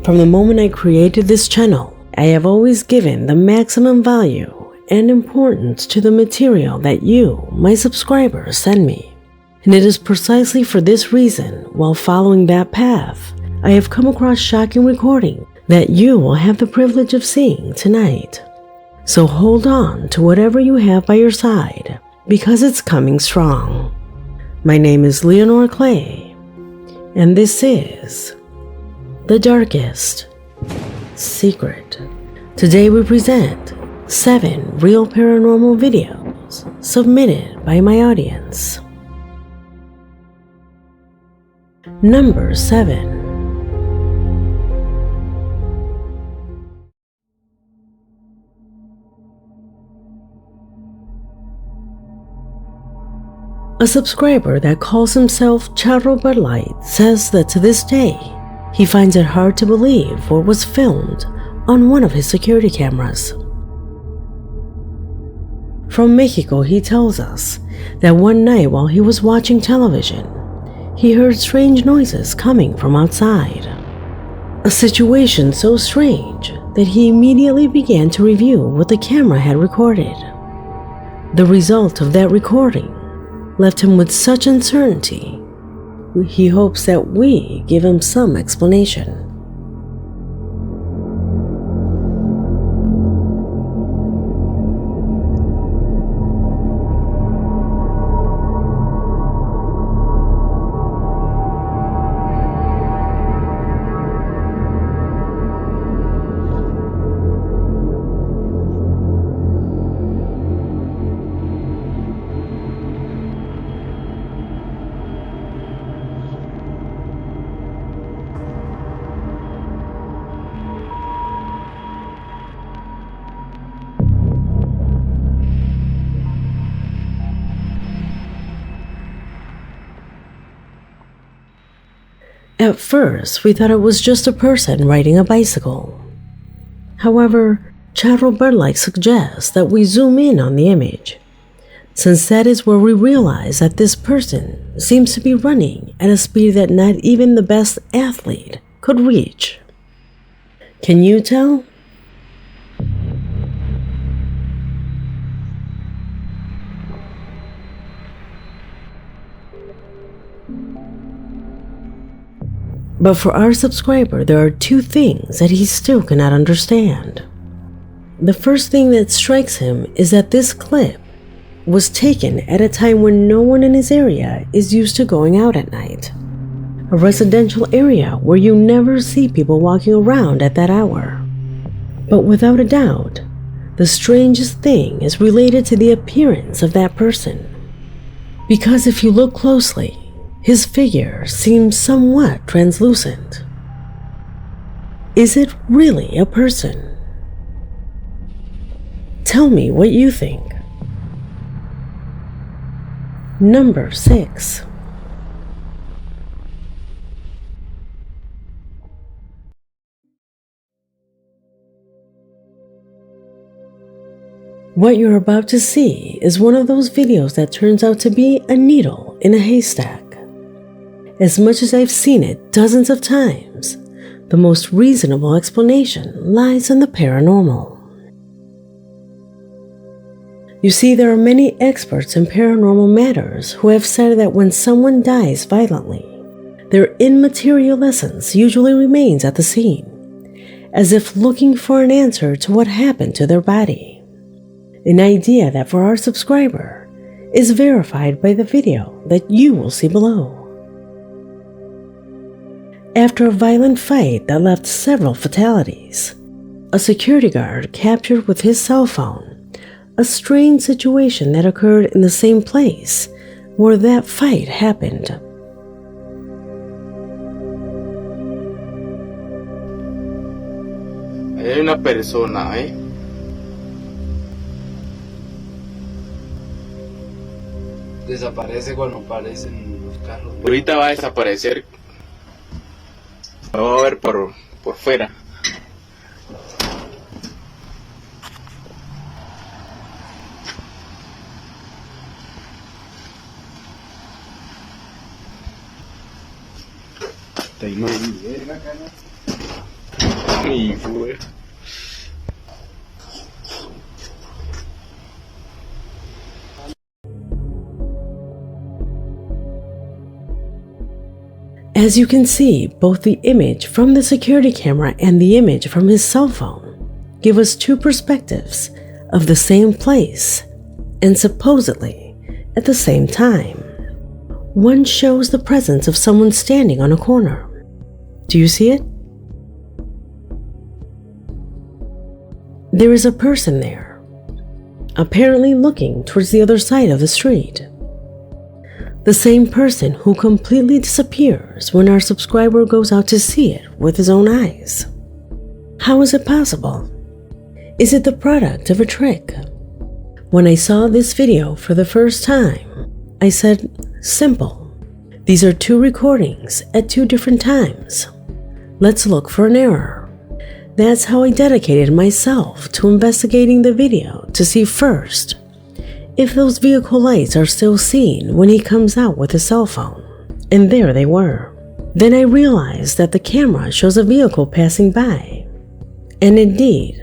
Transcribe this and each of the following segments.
From the moment I created this channel, I have always given the maximum value and importance to the material that you, my subscribers, send me. And it is precisely for this reason, while following that path, I have come across shocking recording that you will have the privilege of seeing tonight. So hold on to whatever you have by your side, because it's coming strong. My name is Leonore Clay, and this is The Darkest Secret. Today we present 7 real paranormal videos submitted by my audience. Number 7. A subscriber that calls himself Charro Bud Light says that to this day, he finds it hard to believe what was filmed on one of his security cameras. From Mexico, he tells us that one night while he was watching television, he heard strange noises coming from outside. A situation so strange that he immediately began to review what the camera had recorded. The result of that recording left him with such uncertainty, he hopes that we give him some explanation. At first, we thought it was just a person riding a bicycle. However, Charro Bud Light suggests that we zoom in on the image, since that is where we realize that this person seems to be running at a speed that not even the best athlete could reach. Can you tell? But for our subscriber, there are 2 things that he still cannot understand. The first thing that strikes him is that this clip was taken at a time when no one in his area is used to going out at night. A residential area where you never see people walking around at that hour. But without a doubt, the strangest thing is related to the appearance of that person. Because if you look closely, his figure seems somewhat translucent. Is it really a person? Tell me what you think. Number 6. What you're about to see is one of those videos that turns out to be a needle in a haystack. As much as I've seen it dozens of times, the most reasonable explanation lies in the paranormal. You see, there are many experts in paranormal matters who have said that when someone dies violently, their immaterial essence usually remains at the scene, as if looking for an answer to what happened to their body. An idea that for our subscriber is verified by the video that you will see below. After a violent fight that left several fatalities, a security guard captured with his cell phone a strange situation that occurred in the same place where that fight happened. Hay una persona, Desaparece cuando aparecen los carros. Ahorita va a desaparecer. Lo voy a ver por fuera. Mi güey. As you can see, both the image from the security camera and the image from his cell phone give us two perspectives of the same place and supposedly at the same time. One shows the presence of someone standing on a corner. Do you see it? There is a person there, apparently looking towards the other side of the street. The same person who completely disappears when our subscriber goes out to see it with his own eyes. How is it possible? Is it the product of a trick? When I saw this video for the first time, I said, simple. These are two recordings at two different times. Let's look for an error. That's how I dedicated myself to investigating the video to see first if those vehicle lights are still seen when he comes out with his cell phone. And there they were. Then I realized that the camera shows a vehicle passing by. And indeed,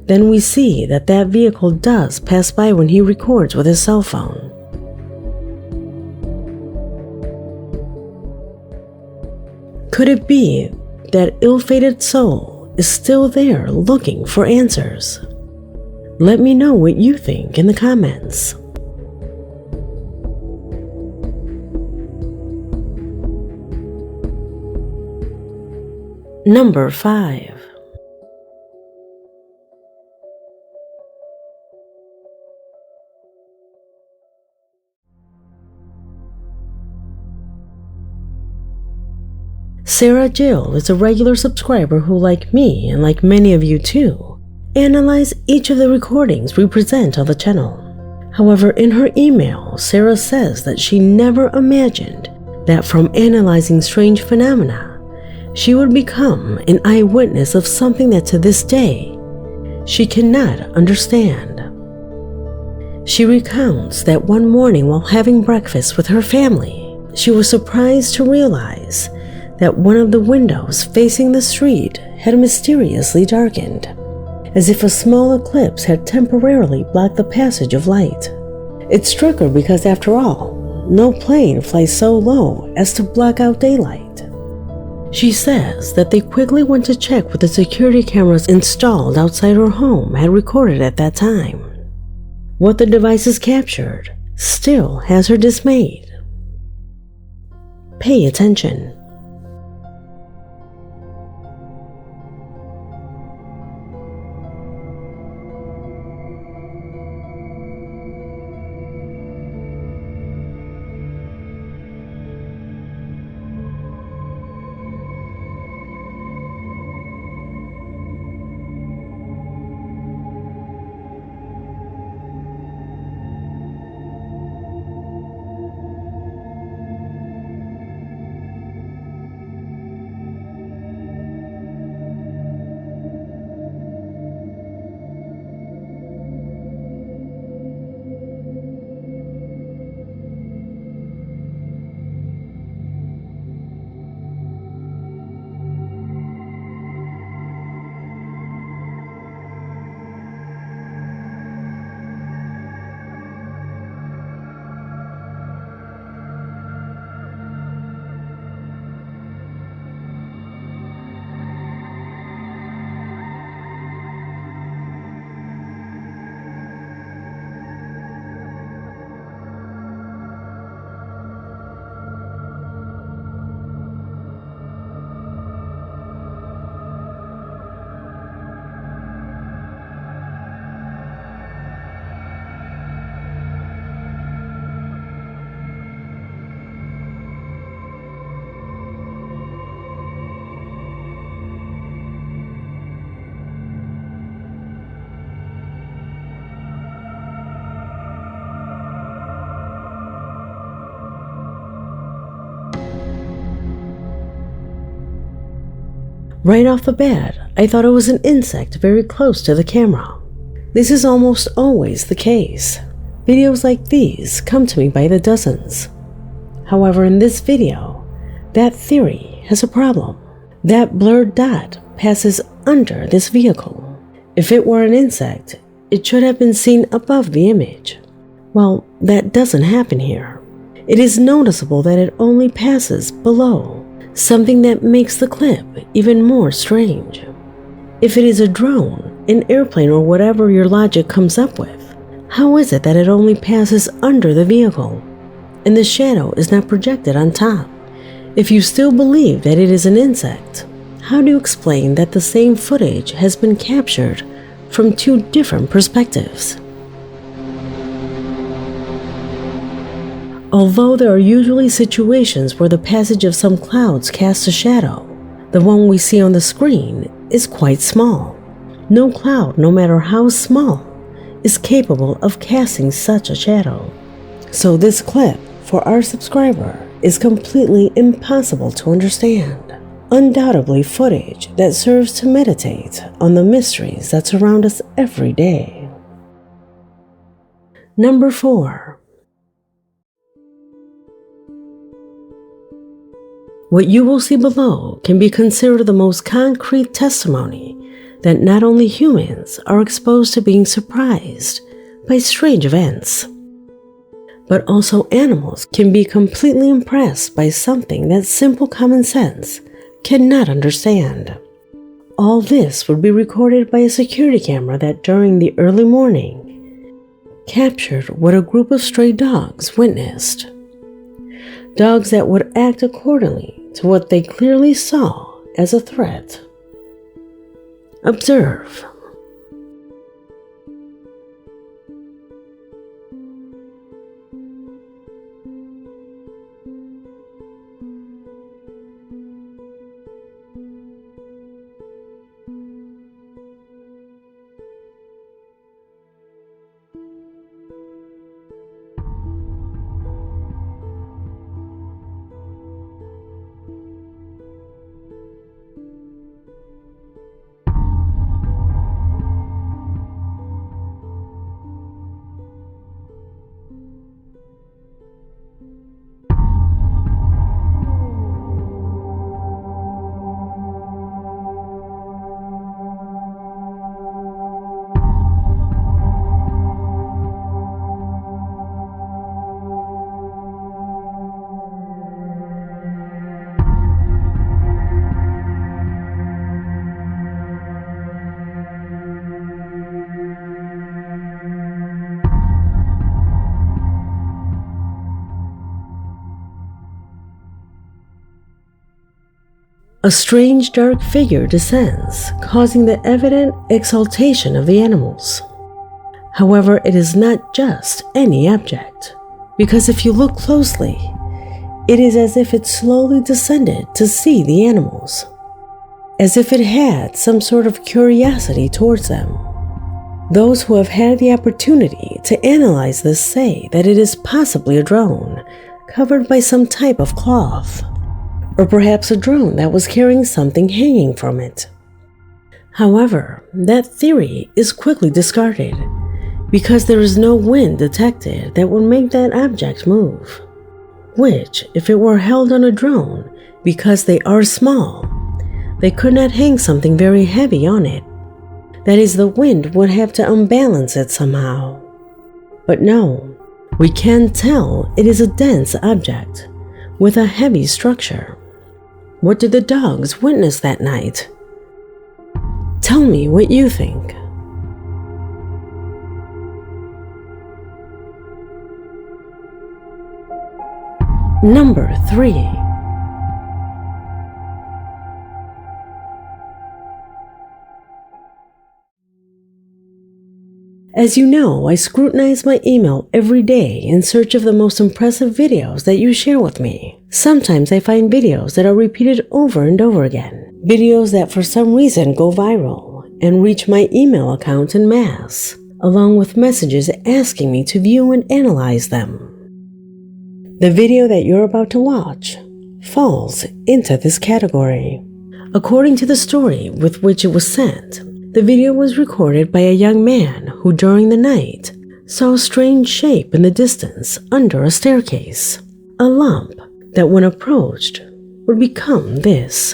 then we see that that vehicle does pass by when he records with his cell phone. Could it be that ill-fated soul is still there looking for answers? Let me know what you think in the comments. Number 5. Sarah Jill is a regular subscriber who, like me and like many of you too, analyze each of the recordings we present on the channel. However, in her email, Sarah says that she never imagined that from analyzing strange phenomena, she would become an eyewitness of something that to this day, she cannot understand. She recounts that one morning while having breakfast with her family, she was surprised to realize that one of the windows facing the street had mysteriously darkened, as if a small eclipse had temporarily blocked the passage of light. It struck her because, after all, no plane flies so low as to block out daylight. She says that they quickly went to check what the security cameras installed outside her home had recorded at that time. What the devices captured still has her dismayed. Pay attention. Right off the bat, I thought it was an insect very close to the camera. This is almost always the case. Videos like these come to me by the dozens. However, in this video, that theory has a problem. That blurred dot passes under this vehicle. If it were an insect, it should have been seen above the image. Well, that doesn't happen here. It is noticeable that it only passes below, something that makes the clip even more strange. If it is a drone, an airplane, or whatever your logic comes up with, how is it that it only passes under the vehicle and the shadow is not projected on top? If you still believe that it is an insect, how do you explain that the same footage has been captured from two different perspectives? Although there are usually situations where the passage of some clouds casts a shadow, the one we see on the screen is quite small. No cloud, no matter how small, is capable of casting such a shadow. So this clip for our subscriber is completely impossible to understand. Undoubtedly footage that serves to meditate on the mysteries that surround us every day. Number 4. What you will see below can be considered the most concrete testimony that not only humans are exposed to being surprised by strange events, but also animals can be completely impressed by something that simple common sense cannot understand. All this would be recorded by a security camera that during the early morning captured what a group of stray dogs witnessed. Dogs that would act accordingly to what they clearly saw as a threat. Observe. A strange dark figure descends, causing the evident exaltation of the animals. However, it is not just any object, because if you look closely, it is as if it slowly descended to see the animals, as if it had some sort of curiosity towards them. Those who have had the opportunity to analyze this say that it is possibly a drone covered by some type of cloth, or perhaps a drone that was carrying something hanging from it. However, that theory is quickly discarded because there is no wind detected that would make that object move, which, if it were held on a drone, because they are small, they could not hang something very heavy on it. That is, the wind would have to unbalance it somehow. But no, we can tell it is a dense object with a heavy structure. What did the dogs witness that night? Tell me what you think. Number 3. As you know, I scrutinize my email every day in search of the most impressive videos that you share with me. Sometimes I find videos that are repeated over and over again, videos that for some reason go viral and reach my email account en masse, along with messages asking me to view and analyze them. The video that you're about to watch falls into this category. According to the story with which it was sent, the video was recorded by a young man who during the night saw a strange shape in the distance under a staircase, a lump that when approached would become this.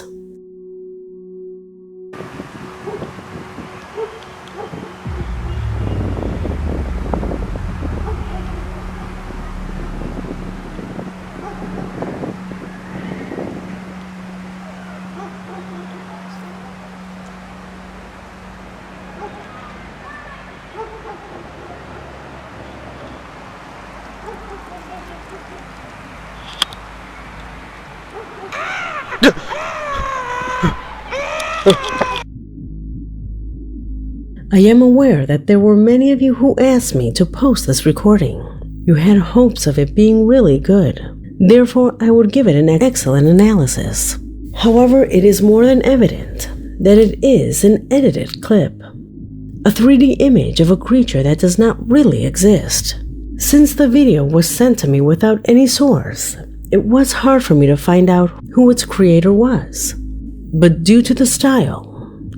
I am aware that there were many of you who asked me to post this recording. You had hopes of it being really good. Therefore, I would give it an excellent analysis. However, it is more than evident that it is an edited clip. A 3D image of a creature that does not really exist. Since the video was sent to me without any source, it was hard for me to find out who its creator was. But due to the style,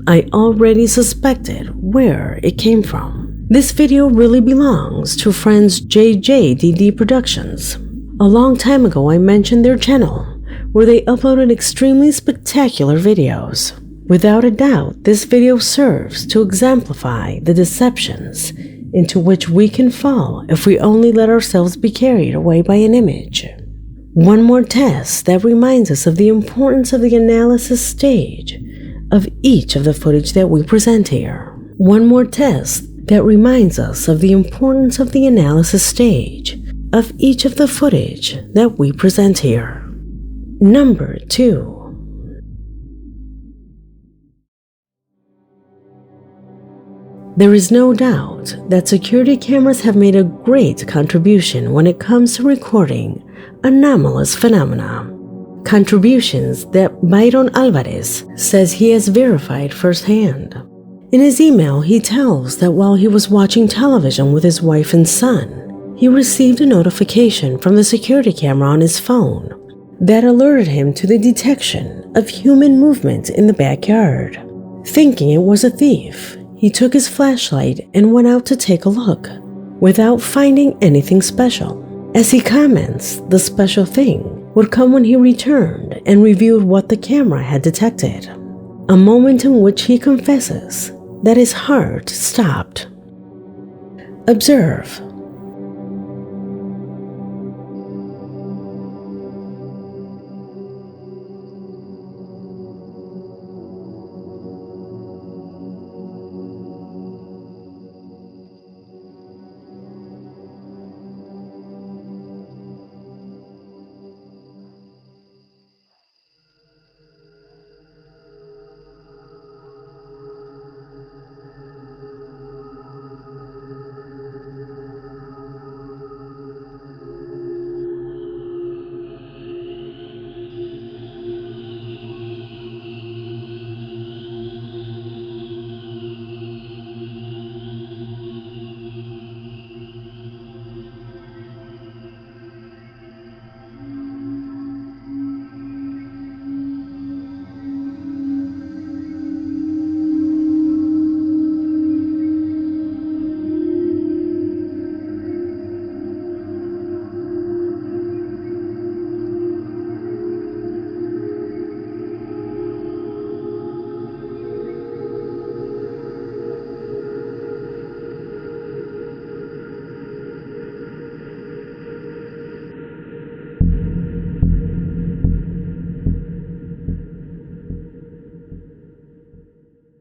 I already suspected where it came from. This video really belongs to friends JJDD Productions. A long time ago I mentioned their channel, where they uploaded extremely spectacular videos. Without a doubt, this video serves to exemplify the deceptions into which we can fall if we only let ourselves be carried away by an image. One more test that reminds us of the importance of the analysis stage of each of the footage that we present here. One more test that reminds us of the importance of the analysis stage of each of the footage that we present here. Number 2. There is no doubt that security cameras have made a great contribution when it comes to recording anomalous phenomena. Contributions that Byron Alvarez says he has verified firsthand. In his email, he tells that while he was watching television with his wife and son, he received a notification from the security camera on his phone that alerted him to the detection of human movement in the backyard. Thinking it was a thief, he took his flashlight and went out to take a look, without finding anything special. As he comments, the special thing would come when he returned and reviewed what the camera had detected. A moment in which he confesses that his heart stopped. Observe.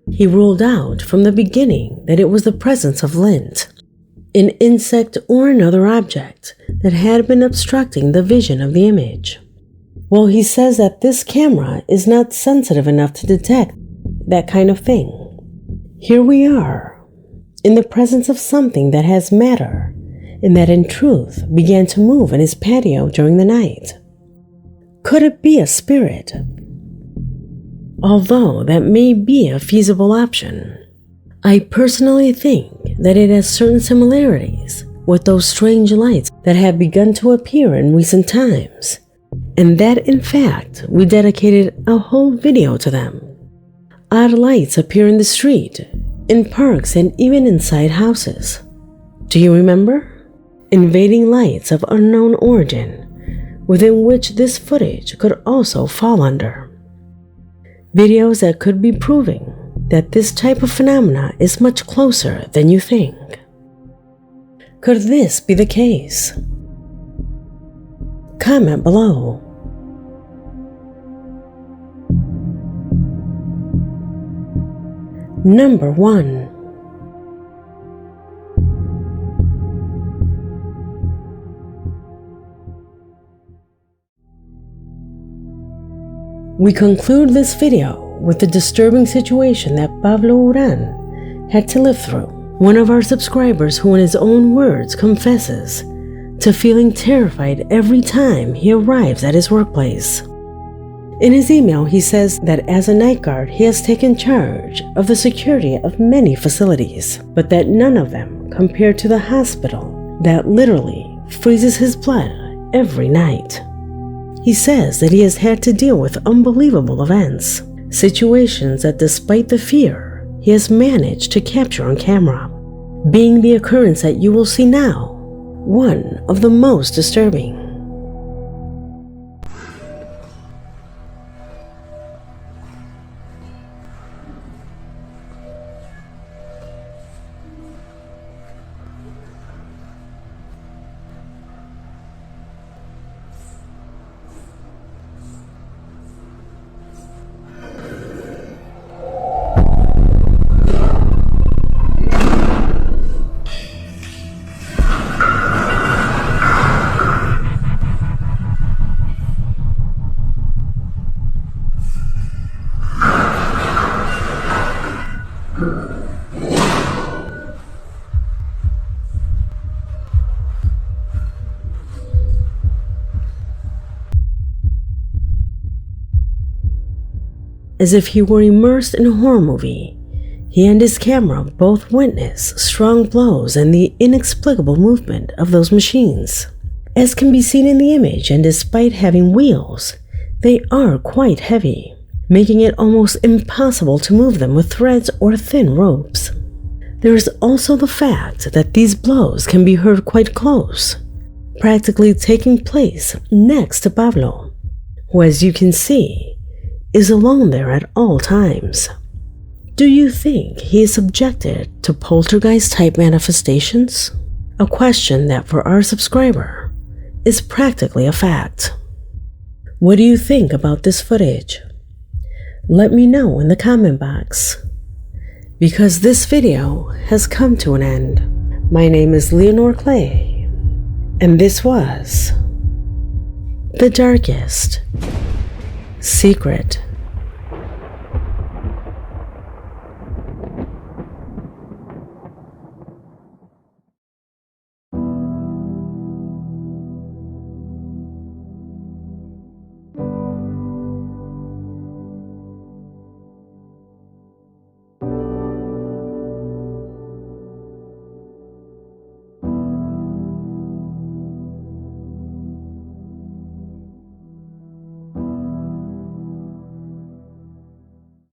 He ruled out from the beginning that it was the presence of lint, an insect or another object that had been obstructing the vision of the image. Well, he says that this camera is not sensitive enough to detect that kind of thing. Here we are, in the presence of something that has matter, and that in truth began to move in his patio during the night. Could it be a spirit? Although that may be a feasible option, I personally think that it has certain similarities with those strange lights that have begun to appear in recent times, and that in fact we dedicated a whole video to them. Odd lights appear in the street, in parks, and even inside houses. Do you remember? Invading lights of unknown origin, within which this footage could also fall under. Videos that could be proving that this type of phenomena is much closer than you think. Could this be the case? Comment below. Number 1. We conclude this video with the disturbing situation that Pablo Uran had to live through. One of our subscribers who in his own words confesses to feeling terrified every time he arrives at his workplace. In his email, he says that as a night guard, he has taken charge of the security of many facilities, but that none of them compare to the hospital that literally freezes his blood every night. He says that he has had to deal with unbelievable events, situations that despite the fear, he has managed to capture on camera, being the occurrence that you will see now, one of the most disturbing. As if he were immersed in a horror movie, he and his camera both witness strong blows and the inexplicable movement of those machines. As can be seen in the image, and despite having wheels, they are quite heavy, making it almost impossible to move them with threads or thin ropes. There is also the fact that these blows can be heard quite close, practically taking place next to Pablo, who, as you can see, is alone there at all times. Do you think he is subjected to poltergeist-type manifestations? A question that for our subscriber is practically a fact. What do you think about this footage? Let me know in the comment box. Because this video has come to an end. My name is Leonore Clay, and this was The Darkest Secret